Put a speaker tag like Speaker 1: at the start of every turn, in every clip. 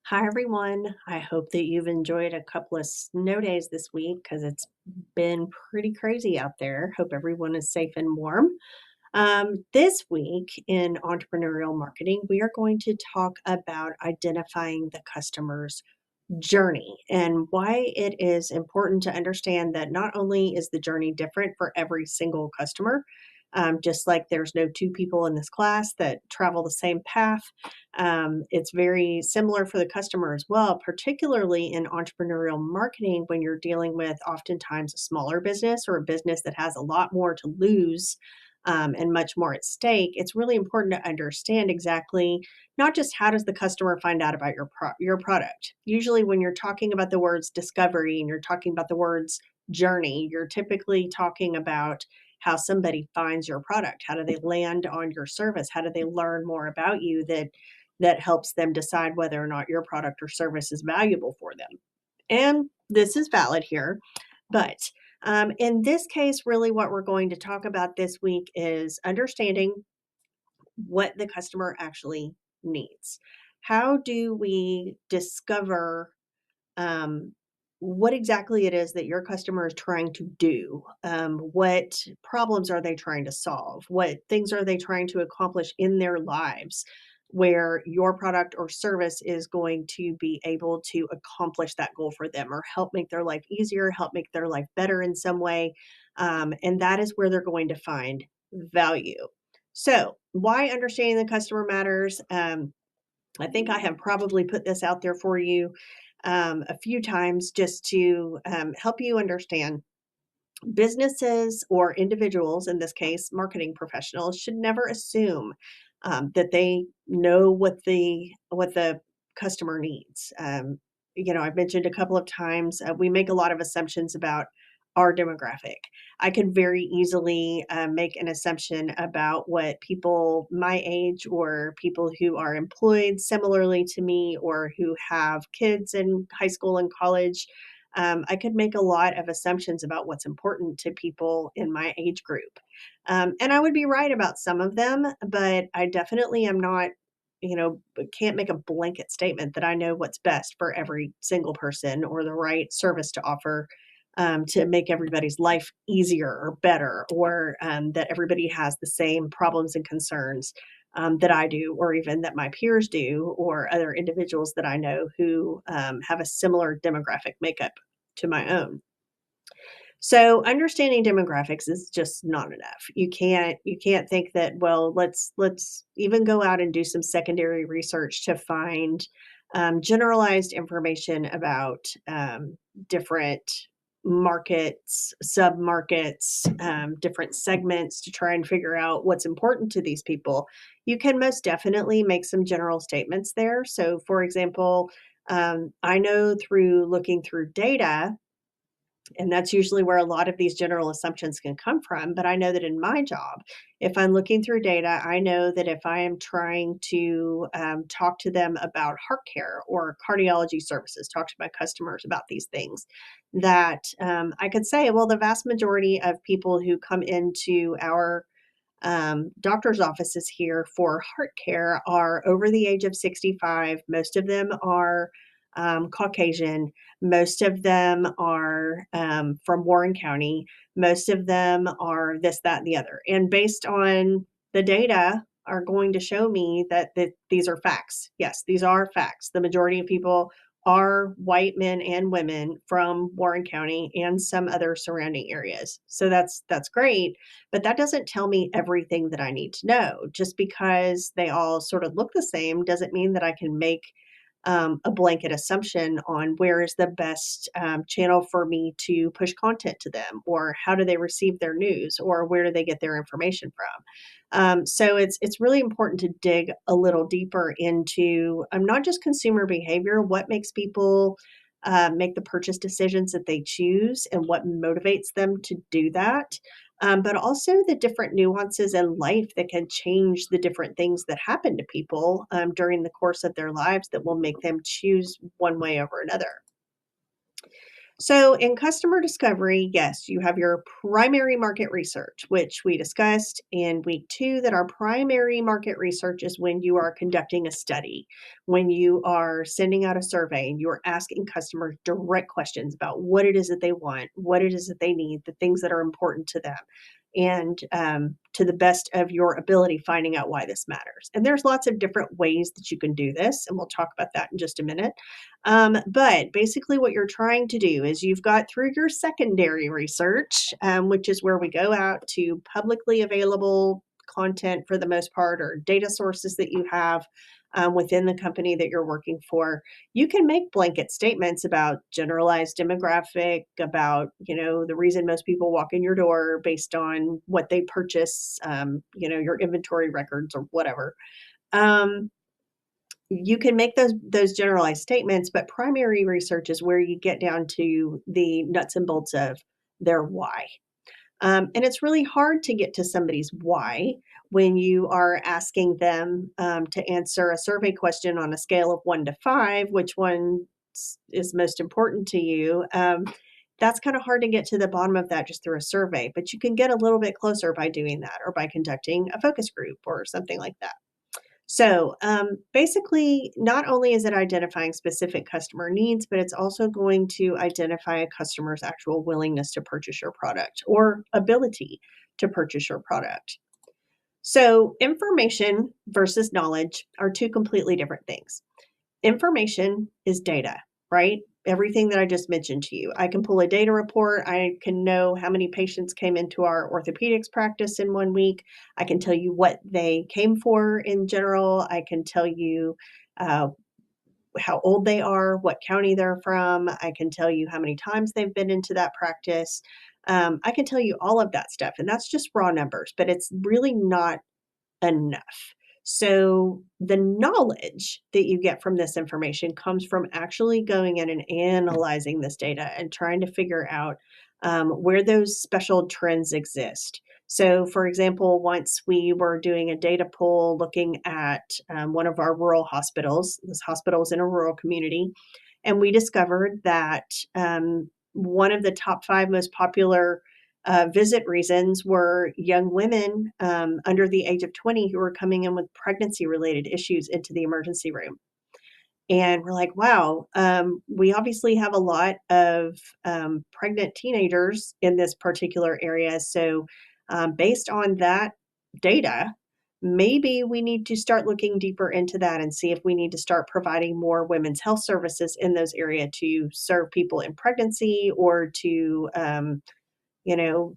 Speaker 1: Hi, everyone. I hope that you've enjoyed a couple of snow days this week because it's been pretty crazy out there. Hope everyone is safe and warm. This week in entrepreneurial marketing, we are going to talk about identifying the customer's journey and why it is important to understand that not only is the journey different for every single customer, just like there's no two people in this class that travel the same path, it's very similar for the customer as well, particularly in entrepreneurial marketing when you're dealing with oftentimes a smaller business or a business that has a lot more to lose. And much more at stake. It's really important to understand exactly not just how does the customer find out about your product. Usually, when you're talking about the words discovery and you're talking about the words journey, you're typically talking about how somebody finds your product. How do they land on your service? How do they learn more about you that helps them decide whether or not your product or service is valuable for them? And this is valid here, but in this case, really what we're going to talk about this week is understanding what the customer actually needs. How do we discover um, what exactly it is that your customer is trying to do? What problems are they trying to solve? What things are they trying to accomplish in their lives where your product or service is going to be able to accomplish that goal for them or help make their life easier, help make their life better in some way? And that is where they're going to find value. So, why understanding the customer matters? I think I have probably put this out there for you a few times just to help you understand businesses or individuals, in this case, marketing professionals, should never assume that they know what the customer needs. I've mentioned a couple of times we make a lot of assumptions about our demographic. I could very easily make an assumption about what people my age or people who are employed similarly to me or who have kids in high school and college. I could make a lot of assumptions about what's important to people in my age group. And I would be right about some of them, but I definitely am not, can't make a blanket statement that I know what's best for every single person or the right service to offer to make everybody's life easier or better, or that everybody has the same problems and concerns that I do, or even that my peers do, or other individuals that I know who have a similar demographic makeup to my own. So understanding demographics is just not enough. You can't think that, well, let's even go out and do some secondary research to find generalized information about different markets, sub-markets, different segments to try and figure out what's important to these people. You can most definitely make some general statements there. So, for example, I know through looking through data, and that's usually where a lot of these general assumptions can come from. But I know that in my job, if I'm looking through data, I know that if I am trying to talk to them about heart care or cardiology services, talk to my customers about these things, that I could say, well, the vast majority of people who come into our doctor's offices here for heart care are over the age of 65. Most of them are Caucasian. Most of them are from Warren County. Most of them are this, that, and the other. And based on the data, are going to show me that these are facts. Yes, these are facts. The majority of people are white men and women from Warren County and some other surrounding areas. So that's great, but that doesn't tell me everything that I need to know. Just because they all sort of look the same doesn't mean that I can make a blanket assumption on where is the best channel for me to push content to them, or how do they receive their news, or where do they get their information from. So it's really important to dig a little deeper into not just consumer behavior, what makes people make the purchase decisions that they choose, and what motivates them to do that. But also the different nuances in life that can change the different things that happen to people during the course of their lives that will make them choose one way over another. So in customer discovery, yes, you have your primary market research, which we discussed in week 2, that our primary market research is when you are conducting a study, when you are sending out a survey and you're asking customers direct questions about what it is that they want, what it is that they need, the things that are important to them, and to the best of your ability, finding out why this matters. And there's lots of different ways that you can do this, and we'll talk about that in just a minute. But basically, what you're trying to do is you've got through your secondary research, which is where we go out to publicly available content for the most part, or data sources that you have within the company that you're working for. You can make blanket statements about generalized demographic, about the reason most people walk in your door based on what they purchase, your inventory records or whatever. You can make those generalized statements, but primary research is where you get down to the nuts and bolts of their why. And it's really hard to get to somebody's why when you are asking them to answer a survey question on a scale of 1 to 5, which one is most important to you. That's kind of hard to get to the bottom of that just through a survey, but you can get a little bit closer by doing that, or by conducting a focus group or something like that. So basically, not only is it identifying specific customer needs, but it's also going to identify a customer's actual willingness to purchase your product or ability to purchase your product. So information versus knowledge are two completely different things. Information is data, right? Everything that I just mentioned to you. I can pull a data report. I can know how many patients came into our orthopedics practice in 1 week. I can tell you what they came for in general. I can tell you how old they are, what county they're from. I can tell you how many times they've been into that practice. I can tell you all of that stuff, and that's just raw numbers, but it's really not enough. So the knowledge that you get from this information comes from actually going in and analyzing this data and trying to figure out where those special trends exist. So, for example, once we were doing a data poll looking at one of our rural hospitals. This hospital is in a rural community, and we discovered that one of the top 5 most popular visit reasons were young women under the age of 20 who were coming in with pregnancy-related issues into the emergency room. And we're like, wow, we obviously have a lot of pregnant teenagers in this particular area. So based on that data, maybe we need to start looking deeper into that and see if we need to start providing more women's health services in those areas to serve people in pregnancy, or to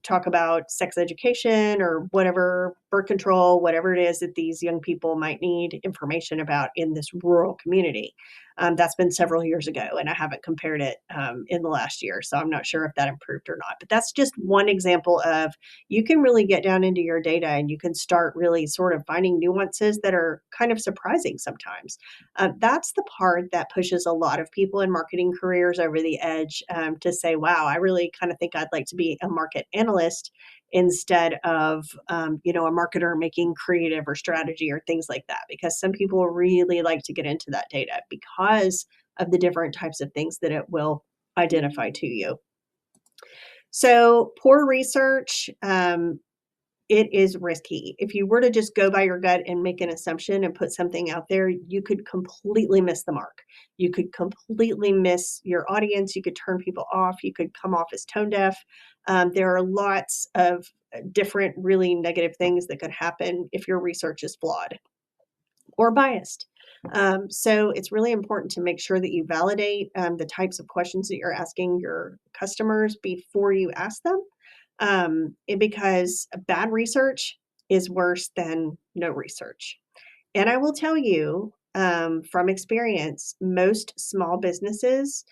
Speaker 1: talk about sex education or whatever, birth control, whatever it is that these young people might need information about in this rural community. That's been several years ago, and I haven't compared it in the last year, so I'm not sure if that improved or not. But that's just one example of, you can really get down into your data and you can start really sort of finding nuances that are kind of surprising sometimes. That's the part that pushes a lot of people in marketing careers over the edge, to say, wow, I really kind of think I'd like to be a market analyst instead of a marketer making creative or strategy or things like that, because some people really like to get into that data because of the different types of things that it will identify to you. So poor research, it is risky. If you were to just go by your gut and make an assumption and put something out there, you could completely miss the mark. You could completely miss your audience. You could turn people off. You could come off as tone deaf. There are lots of different really negative things that could happen if your research is flawed or biased. So it's really important to make sure that you validate the types of questions that you're asking your customers before you ask them. Because bad research is worse than no research. And I will tell you from experience, most small businesses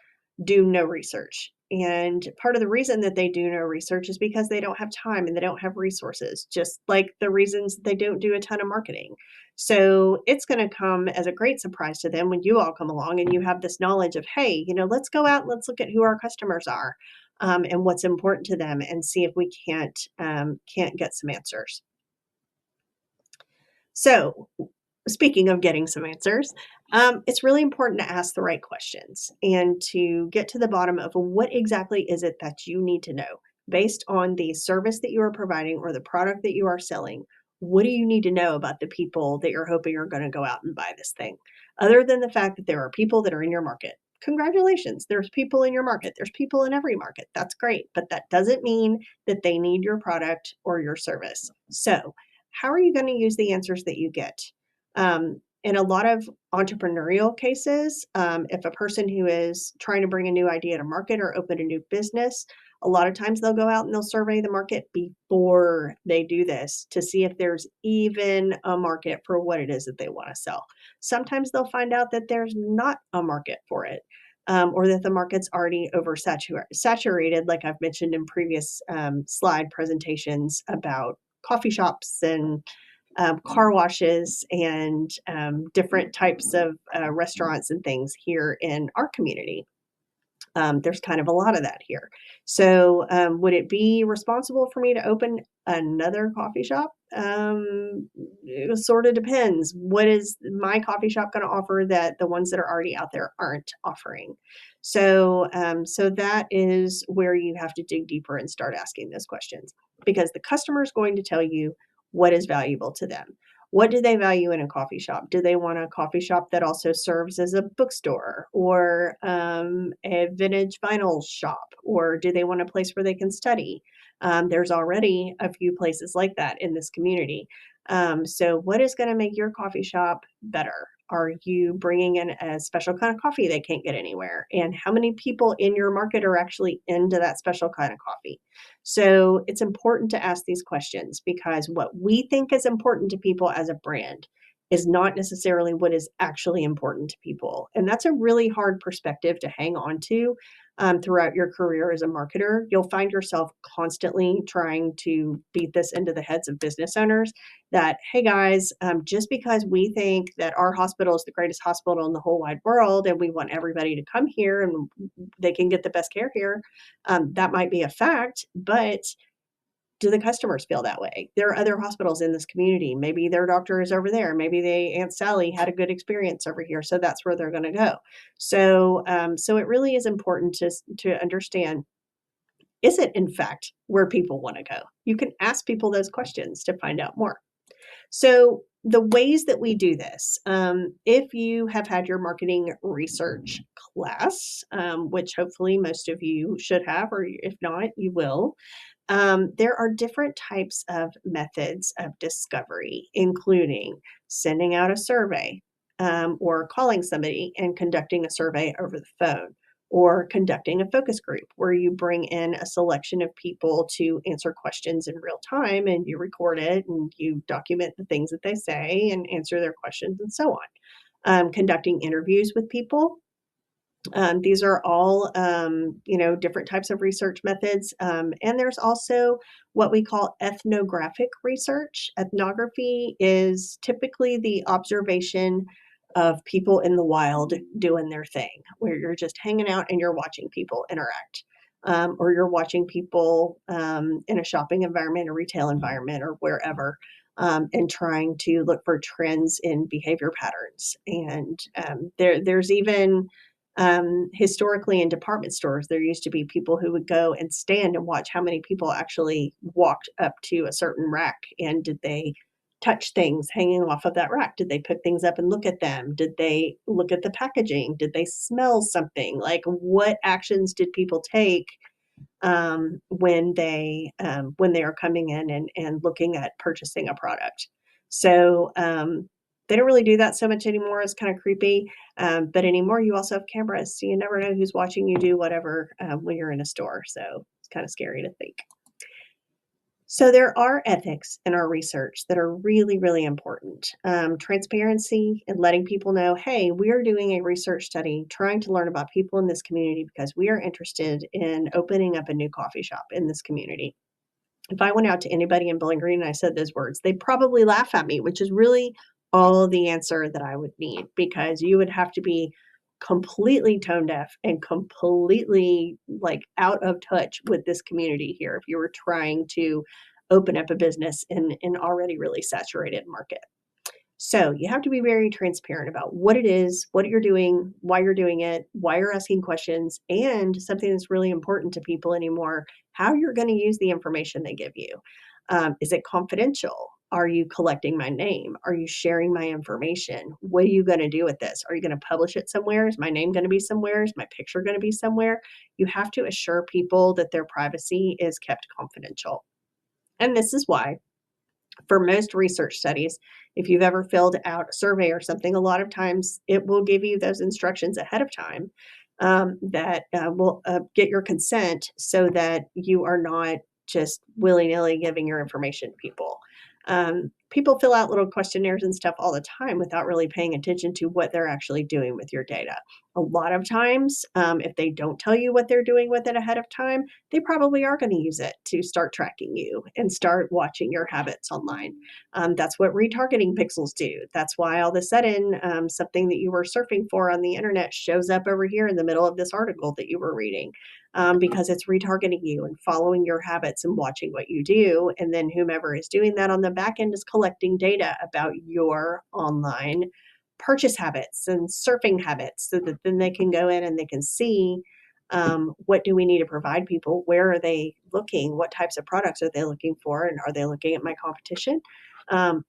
Speaker 1: do no research. And part of the reason that they do no research is because they don't have time and they don't have resources, just like the reasons they don't do a ton of marketing. So it's going to come as a great surprise to them when you all come along and you have this knowledge of, hey, let's go out and let's look at who our customers are. And what's important to them, and see if we can't get some answers. So speaking of getting some answers, It's really important to ask the right questions and to get to the bottom of what exactly is it that you need to know based on the service that you are providing or the product that you are selling. What do you need to know about the people that you're hoping are going to go out and buy this thing? Other than the fact that there are people that are in your market. Congratulations, there's people in your market. There's people in every market. That's great. But that doesn't mean that they need your product or your service. So, how are you going to use the answers that you get? In a lot of entrepreneurial cases, if a person who is trying to bring a new idea to market or open a new business, a lot of times they'll go out and they'll survey the market before they do this to see if there's even a market for what it is that they want to sell. Sometimes they'll find out that there's not a market for it. Or that the market's already oversaturated, like I've mentioned in previous slide presentations about coffee shops and car washes and different types of restaurants and things here in our community. There's kind of a lot of that here. So, would it be responsible for me to open another coffee shop? It sort of depends. What is my coffee shop going to offer that the ones that are already out there aren't offering? So, so that is where you have to dig deeper and start asking those questions because the customer is going to tell you what is valuable to them. What do they value in a coffee shop? Do they want a coffee shop that also serves as a bookstore or a vintage vinyl shop? Or do they want a place where they can study? There's already a few places like that in this community. So, what is going to make your coffee shop better? Are you bringing in a special kind of coffee they can't get anywhere? And how many people in your market are actually into that special kind of coffee? So it's important to ask these questions because what we think is important to people as a brand is not necessarily what is actually important to people. And that's a really hard perspective to hang on to throughout your career as a marketer. You'll find yourself constantly trying to beat this into the heads of business owners that, hey guys, just because we think that our hospital is the greatest hospital in the whole wide world and we want everybody to come here and they can get the best care here, that might be a fact, but do the customers feel that way? There are other hospitals in this community. Maybe their doctor is over there. Maybe Aunt Sally had a good experience over here, so that's where they're going to go. So, so it really is important to understand: is it in fact where people want to go? You can ask people those questions to find out more. So, the ways that we do this, if you have had your marketing research class, which hopefully most of you should have, or if not, you will. There are different types of methods of discovery, including sending out a survey or calling somebody and conducting a survey over the phone, or conducting a focus group where you bring in a selection of people to answer questions in real time and you record it and you document the things that they say and answer their questions and so on. Conducting interviews with people. These are all, different types of research methods. And there's also what we call ethnographic research. Ethnography is typically the observation of people in the wild doing their thing, where you're just hanging out and you're watching people interact. Or you're watching people in a shopping environment, a retail environment, or wherever, and trying to look for trends in behavior patterns. And there's even historically in department stores, there used to be people who would go and stand and watch how many people actually walked up to a certain rack and did they touch things hanging off of that rack? Did they pick things up and look at them? Did they look at the packaging? Did they smell something? Like, what actions did people take when they are coming in and looking at purchasing a product? So they don't really do that so much anymore. It's kind of creepy. But anymore, you also have cameras, so you never know who's watching you do whatever when you're in a store. So it's kind of scary to think. So there are ethics in our research that are really, really important. Transparency and letting people know, hey, we are doing a research study trying to learn about people in this community because we are interested in opening up a new coffee shop in this community. If I went out to anybody in Bowling Green and I said those words, they'd probably laugh at me, which is really all the answer that I would need, because you would have to be completely tone deaf and completely like out of touch with this community here if you were trying to open up a business in an already really saturated market. So you have to be very transparent about what it is, what you're doing, why you're doing it, why you're asking questions, and something that's really important to people anymore, how you're going to use the information they give you. Is it confidential? Are you collecting my name? Are you sharing my information? What are you going to do with this? Are you going to publish it somewhere? Is my name going to be somewhere? Is my picture going to be somewhere? You have to assure people that their privacy is kept confidential. And this is why for most research studies, if you've ever filled out a survey or something, a lot of times it will give you those instructions ahead of time that will get your consent so that you are not just willy-nilly giving your information to people. People fill out little questionnaires and stuff all the time without really paying attention to what they're actually doing with your data. A lot of times, if they don't tell you what they're doing with it ahead of time, they probably are going to use it to start tracking you and start watching your habits online. That's what retargeting pixels do. That's why all of a sudden something that you were surfing for on the internet shows up over here in the middle of this article that you were reading. Because it's retargeting you and following your habits and watching what you do. And then whomever is doing that on the back end is collecting data about your online purchase habits and surfing habits so that then they can go in and they can see what do we need to provide people? Where are they looking? What types of products are they looking for? And are they looking at my competition?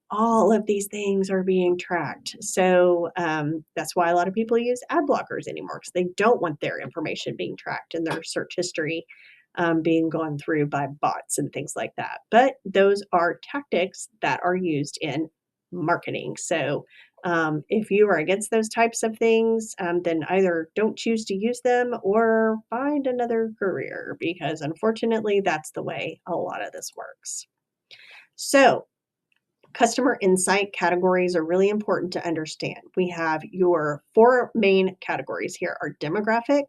Speaker 1: All of these things are being tracked. So that's why a lot of people use ad blockers anymore because they don't want their information being tracked and their search history being gone through by bots and things like that. But those are tactics that are used in marketing. So if you are against those types of things, then either don't choose to use them or find another career because unfortunately, that's the way a lot of this works. So customer insight categories are really important to understand. We have your 4 main categories here are demographic,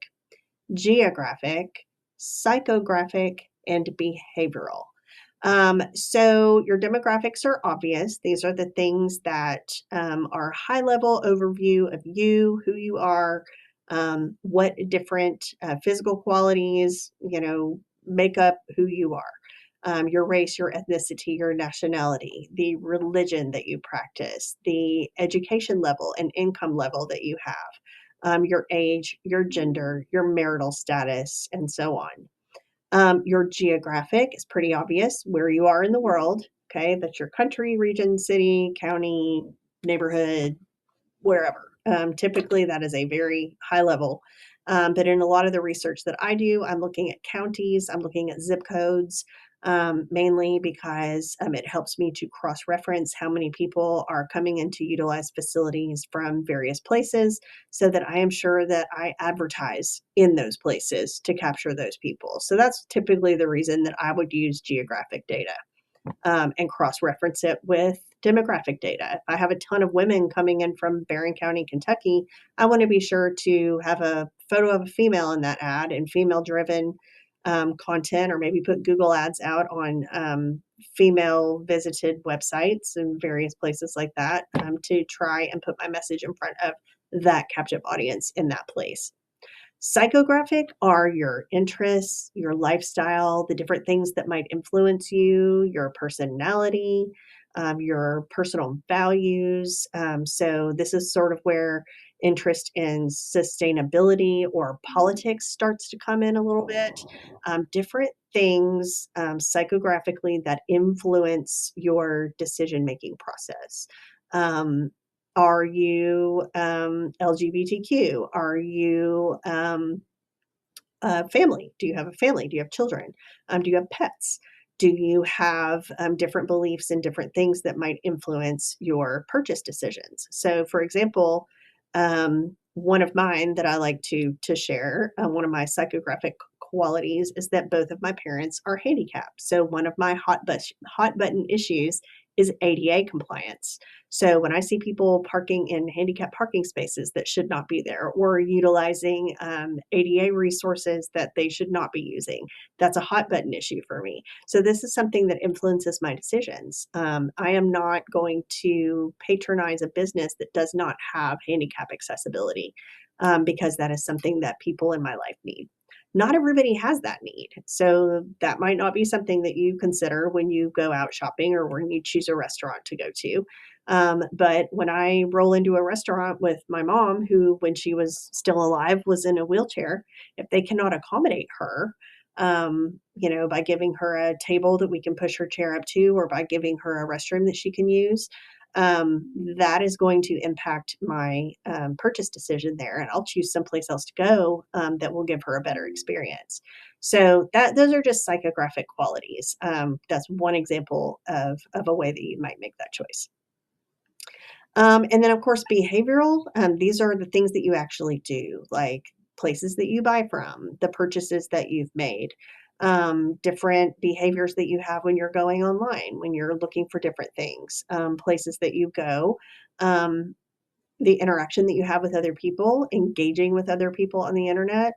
Speaker 1: geographic, psychographic, and behavioral. So your demographics are obvious. These are the things that are high level overview of you, who you are, what different physical qualities, make up who you are. Your race, your ethnicity, your nationality, the religion that you practice, the education level and income level that you have, your age, your gender, your marital status, and so on. Your geographic is pretty obvious where you are in the world. Okay, that's your country, region, city, county, neighborhood, wherever. Typically, that is a very high level. But in a lot of the research that I do, I'm looking at counties, I'm looking at zip codes, mainly because it helps me to cross reference how many people are coming in to utilize facilities from various places so that I am sure that I advertise in those places to capture those people. So that's typically the reason that I would use geographic data. And cross-reference it with demographic data. If I have a ton of women coming in from Barron County, Kentucky, I want to be sure to have a photo of a female in that ad and female-driven content, or maybe put Google ads out on female-visited websites and various places like that to try and put my message in front of that captive audience in that place. Psychographic are your interests, your lifestyle, the different things that might influence you, your personality, your personal values. So this is sort of where interest in sustainability or politics starts to come in a little bit. Different things psychographically that influence your decision-making process. Are you LGBTQ? Are you family? Do you have a family? Do you have children? Do you have pets? Do you have different beliefs and different things that might influence your purchase decisions? So, for example, one of mine that I like to share, one of my psychographic qualities is that both of my parents are handicapped. So, one of my hot button issues is ADA compliance. So when I see people parking in handicapped parking spaces that should not be there or utilizing ADA resources that they should not be using, that's a hot button issue for me. So this is something that influences my decisions. I am not going to patronize a business that does not have handicap accessibility because that is something that people in my life need. Not everybody has that need. So that might not be something that you consider when you go out shopping or when you choose a restaurant to go to. But when I roll into a restaurant with my mom, who, when she was still alive, was in a wheelchair, if they cannot accommodate her, by giving her a table that we can push her chair up to, or by giving her a restroom that she can use, that is going to impact my purchase decision there, and I'll choose someplace else to go that will give her a better experience. So those are just psychographic qualities. That's one example of a way that you might make that choice. And then, of course, behavioral. These are the things that you actually do, like places that you buy from, the purchases that you've made, different behaviors that you have when you're going online, when you're looking for different things, places that you go, um, the interaction that you have with other people, engaging with other people on the internet,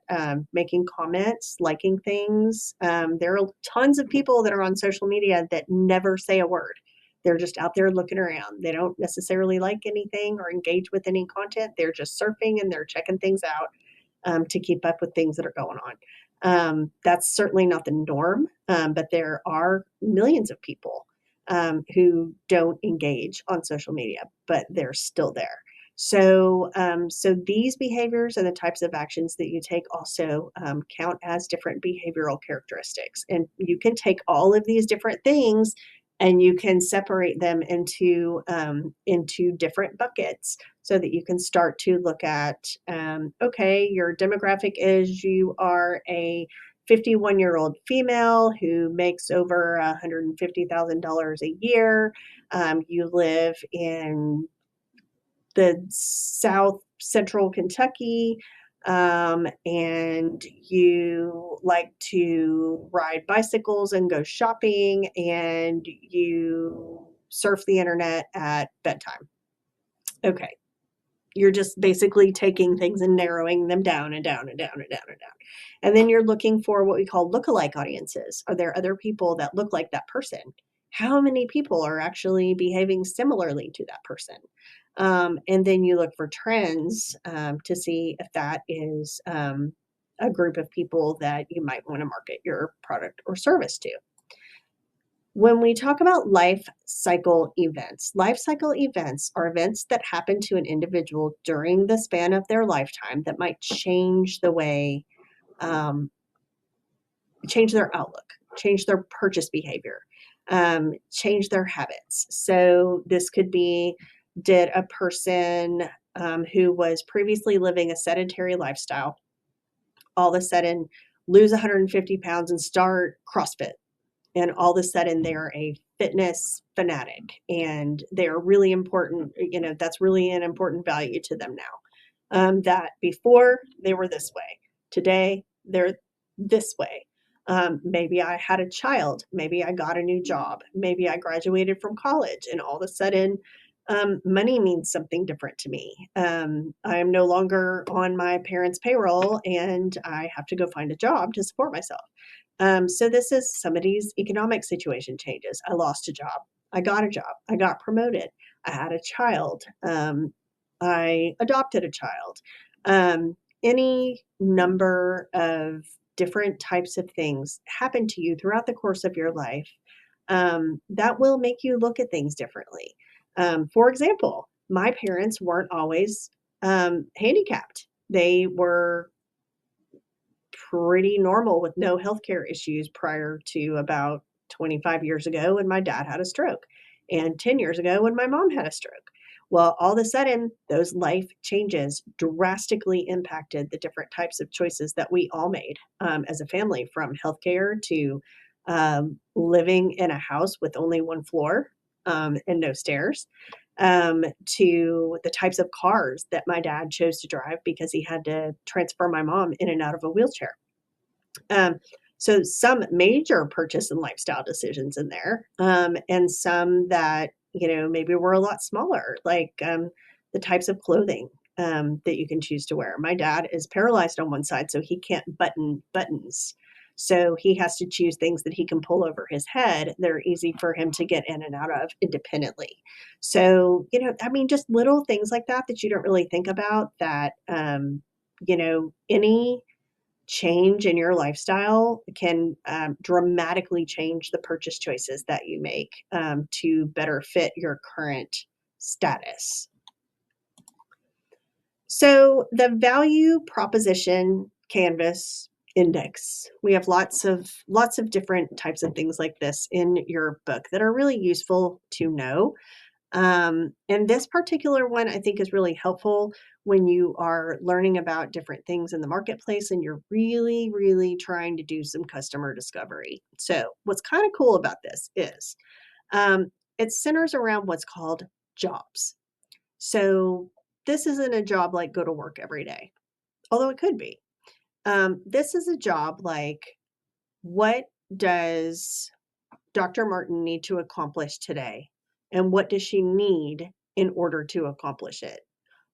Speaker 1: making comments, liking things. There are tons of people that are on social media that never say a word. They're just out there looking around. They don't necessarily like anything or engage with any content. They're just surfing and they're checking things out to keep up with things that are going on. That's certainly not the norm, but there are millions of people who don't engage on social media, but they're still there. So these behaviors and the types of actions that you take also count as different behavioral characteristics. And you can take all of these different things and you can separate them into different buckets so that you can start to look at, okay, your demographic is you are a 51-year-old female who makes over $150,000 a year. You live in the South Central Kentucky, and you like to ride bicycles and go shopping, and you surf the internet at bedtime. Okay. You're just basically taking things and narrowing them down and down and down and down and down. And then you're looking for what we call lookalike audiences. Are there other people that look like that person? How many people are actually behaving similarly to that person? And then you look for trends to see if that is a group of people that you might want to market your product or service to. When we talk about life cycle events are events that happen to an individual during the span of their lifetime that might change the way, change their outlook, change their purchase behavior, change their habits. So this could be, did a person who was previously living a sedentary lifestyle all of a sudden lose 150 pounds and start CrossFit? And all of a sudden they're a fitness fanatic and they're really important, that's really an important value to them now. That before they were this way, today they're this way. Maybe I had a child, maybe I got a new job, maybe I graduated from college, and all of a sudden money means something different to me. I am no longer on my parents' payroll and I have to go find a job to support myself. So this is somebody's economic situation changes. I lost a job. I got a job. I got promoted. I had a child. I adopted a child. Any number of different types of things happen to you throughout the course of your life that will make you look at things differently. For example, my parents weren't always handicapped. They were pretty normal with no healthcare issues prior to about 25 years ago when my dad had a stroke, and 10 years ago when my mom had a stroke. Well, all of a sudden, those life changes drastically impacted the different types of choices that we all made as a family, from healthcare to living in a house with only one floor and no stairs, to the types of cars that my dad chose to drive because he had to transfer my mom in and out of a wheelchair. So some major purchase and lifestyle decisions in there, and some that, maybe were a lot smaller, like the types of clothing that you can choose to wear. My dad is paralyzed on one side, so he can't button buttons. So he has to choose things that he can pull over his head that are easy for him to get in and out of independently. So, just little things like that that you don't really think about, that, any change in your lifestyle can dramatically change the purchase choices that you make to better fit your current status. So the value proposition canvas index, we have lots of different types of things like this in your book that are really useful to know. And this particular one I think is really helpful when you are learning about different things in the marketplace and you're really, really trying to do some customer discovery. So what's kind of cool about this is it centers around what's called jobs. So this isn't a job like go to work every day, although it could be. This is a job like, what does Dr. Martin need to accomplish today? And what does she need in order to accomplish it?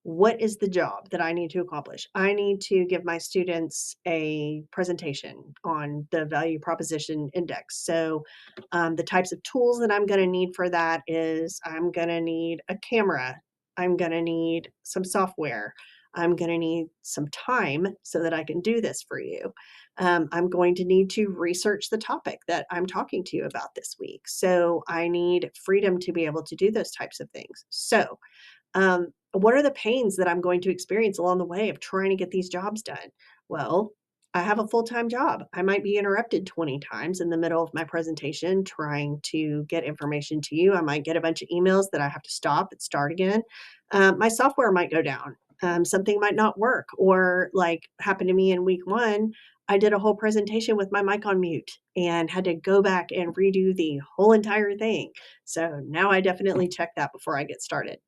Speaker 1: What is the job that I need to accomplish? I need to give my students a presentation on the value proposition index. So the types of tools that I'm going to need for that is I'm going to need a camera. I'm going to need some software. I'm going to need some time so that I can do this for you. I'm going to need to research the topic that I'm talking to you about this week. So I need freedom to be able to do those types of things. So what are the pains that I'm going to experience along the way of trying to get these jobs done? Well, I have a full-time job. I might be interrupted 20 times in the middle of my presentation trying to get information to you. I might get a bunch of emails that I have to stop and start again. My software might go down. Something might not work, or like happened to me in week 1, I did a whole presentation with my mic on mute and had to go back and redo the whole entire thing. So now I definitely check that before I get started.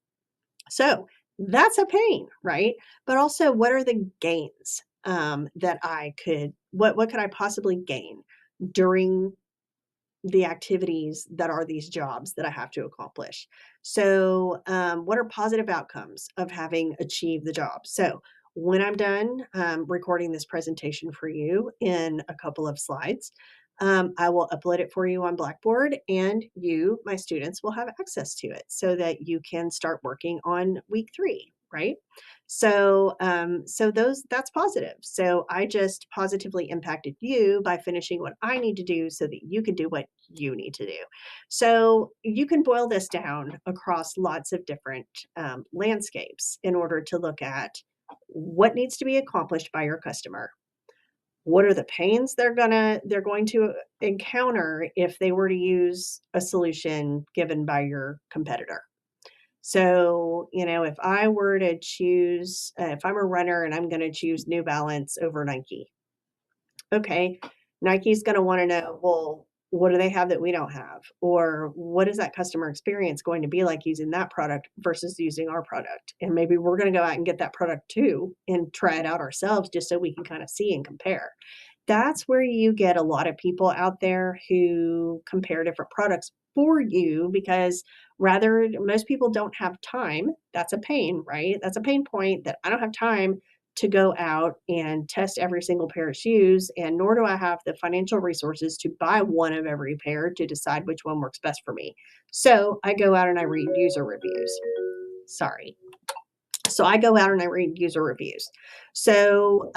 Speaker 1: So that's a pain, right? But also, what are the gains that I could, what could I possibly gain during the activities that are these jobs that I have to accomplish? So what are positive outcomes of having achieved the job? So when I'm done recording this presentation for you in a couple of slides, I will upload it for you on Blackboard, and you, my students, will have access to it so that you can start working on week 3, right? So, that's positive. So I just positively impacted you by finishing what I need to do so that you can do what you need to do. So you can boil this down across lots of different landscapes in order to look at what needs to be accomplished by your customer. What are the pains they're going to encounter if they were to use a solution given by your competitor? So, if I were to choose, if I'm a runner and I'm going to choose New Balance over Nike, okay, Nike's going to want to know, well, what do they have that we don't have? Or what is that customer experience going to be like using that product versus using our product? And maybe we're going to go out and get that product too and try it out ourselves just so we can kind of see and compare. That's where you get a lot of people out there who compare different products for you, because most people don't have time. That's a pain, right? That's a pain point, that I don't have time to go out and test every single pair of shoes, and nor do I have the financial resources to buy one of every pair to decide which one works best for me. So I go out and I read user reviews. Sorry. So I go out and I read user reviews. So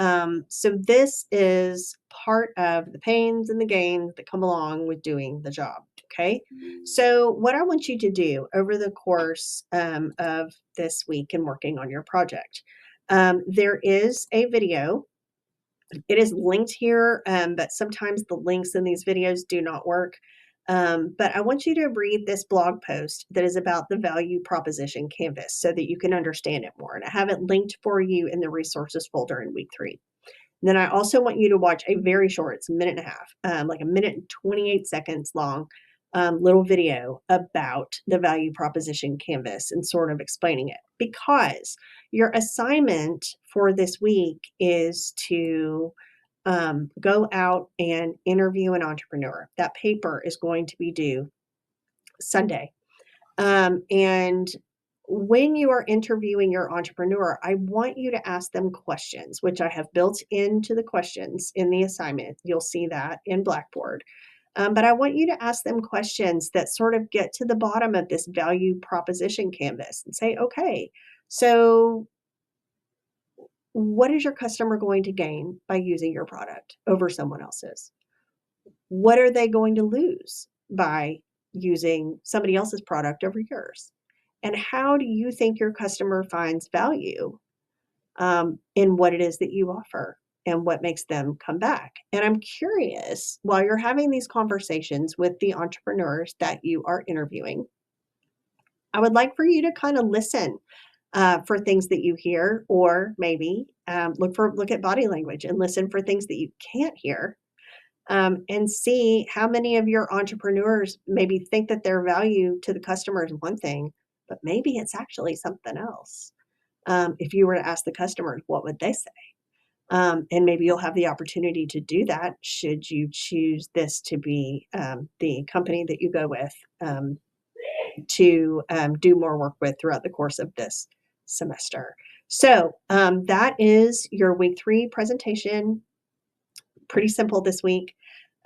Speaker 1: this is part of the pains and the gains that come along with doing the job. Okay. So what I want you to do over the course of this week and working on your project, there is a video. It is linked here, but sometimes the links in these videos do not work. But I want you to read this blog post that is about the value proposition canvas so that you can understand it more. And I have it linked for you in the resources folder in week 3. And then I also want you to watch a very short, it's a minute and a half, like a minute and 28 seconds long little video about the value proposition canvas and sort of explaining it. Because your assignment for this week is to go out and interview an entrepreneur. That paper is going to be due Sunday. And when you are interviewing your entrepreneur, I want you to ask them questions, which I have built into the questions in the assignment. You'll see that in Blackboard. But I want you to ask them questions that sort of get to the bottom of this value proposition canvas and say, okay, so what is your customer going to gain by using your product over someone else's? What are they going to lose by using somebody else's product over yours? And how do you think your customer finds value in what it is that you offer and what makes them come back? And I'm curious, while you're having these conversations with the entrepreneurs that you are interviewing, I would like for you to kind of listen for things that you hear, or maybe look at body language and listen for things that you can't hear, and see how many of your entrepreneurs maybe think that their value to the customer is one thing, but maybe it's actually something else. If you were to ask the customers, what would they say? And maybe you'll have the opportunity to do that should you choose this to be the company that you go with to do more work with throughout the course of this semester. So that is your week 3 presentation. Pretty simple this week.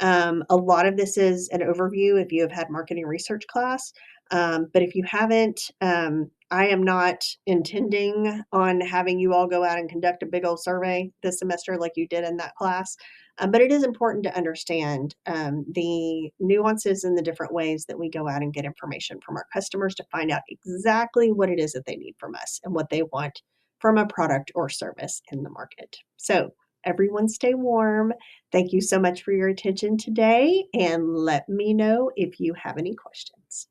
Speaker 1: A lot of this is an overview if you have had marketing research class. But if you haven't, I am not intending on having you all go out and conduct a big old survey this semester like you did in that class. But it is important to understand the nuances and the different ways that we go out and get information from our customers to find out exactly what it is that they need from us and what they want from a product or service in the market. So everyone stay warm. Thank you so much for your attention today, and let me know if you have any questions.